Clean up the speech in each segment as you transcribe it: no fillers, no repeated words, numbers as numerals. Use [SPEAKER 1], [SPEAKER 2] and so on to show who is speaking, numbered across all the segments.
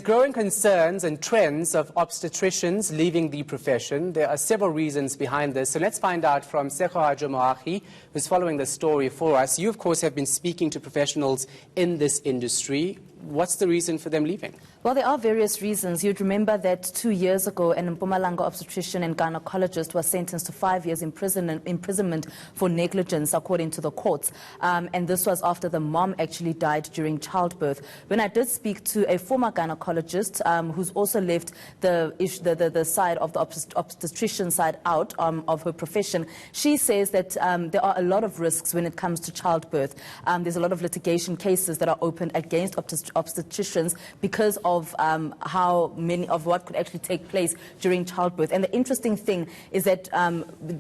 [SPEAKER 1] growing concerns and trends of obstetricians leaving the profession. There are several reasons behind this. So let's find out from Sekho Moahi, who's following the story for us. You, of course, have been speaking to professionals in this industry. What's the reason for them leaving?
[SPEAKER 2] Well, there are various reasons. You'd remember that 2 years ago, an Mpumalanga obstetrician and gynecologist was sentenced to 5 years imprisonment for negligence, according to the courts. And this was after the mom actually died during childbirth. When I did speak to a former gynecologist who's also left the side of the obstetrician side out of her profession, she says that there are a lot of risks when it comes to childbirth. There's a lot of litigation cases that are opened against obstetricians because of how many of what could actually take place during childbirth. And the interesting thing is that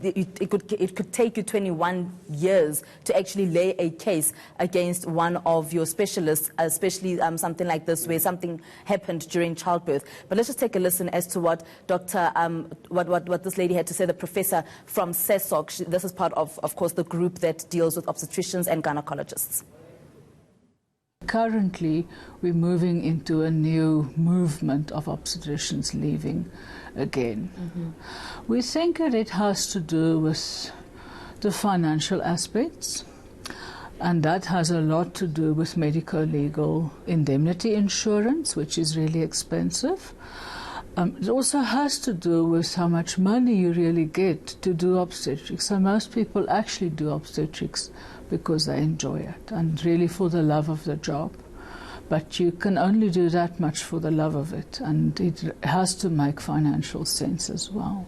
[SPEAKER 2] it could take you 21 years to actually lay a case against one of your specialists, especially something like this where something happened during childbirth. But let's just take a listen as to what what this lady had to say, the professor from SESOC. This is part of course, the group that deals with obstetricians and gynecologists.
[SPEAKER 3] Currently, we're moving into a new movement of obstetricians leaving again. We think that it has to do with the financial aspects, and that has a lot to do with medico-legal indemnity insurance, which is really expensive. It also has to do with how much money you really get to do obstetrics. So most people actually do obstetrics because they enjoy it and really for the love of the job. But you can only do that much for the love of it, and it has to make financial sense as well.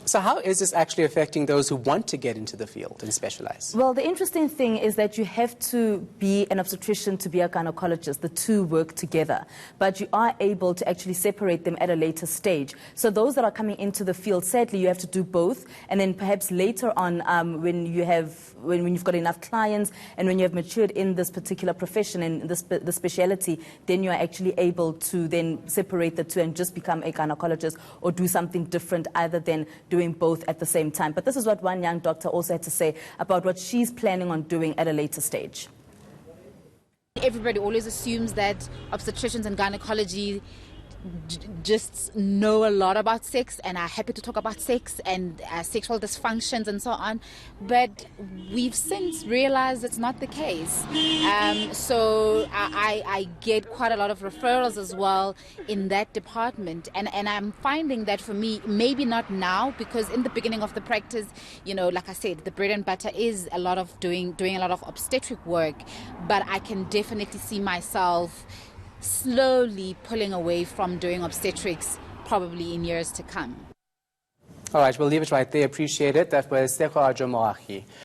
[SPEAKER 1] So how is this actually affecting those who want to get into the field and specialize?
[SPEAKER 2] Well, the interesting thing is that you have to be an obstetrician to be a gynecologist. The two work together. But you are able to actually separate them at a later stage. So those that are coming into the field, sadly, you have to do both. And then perhaps later on, when you've got enough clients and when you have matured in this particular profession and the speciality, then you are actually able to then separate the two and just become a gynecologist or do something different other than doing both at the same time. But this is what one young doctor also had to say about what she's planning on doing at a later stage.
[SPEAKER 4] Everybody always assumes that obstetricians and gynecology just know a lot about sex and are happy to talk about sex and sexual dysfunctions and so on, but we've since realized it's not the case. So I get quite a lot of referrals as well in that department, and I'm finding that for me, maybe not now, because in the beginning of the practice, you know, like I said, the bread and butter is a lot of doing a lot of obstetric work, but I can definitely see myself slowly pulling away from doing obstetrics probably in years to come.
[SPEAKER 1] All right, we'll leave it right there. Appreciate it. That was Sekho Moahi.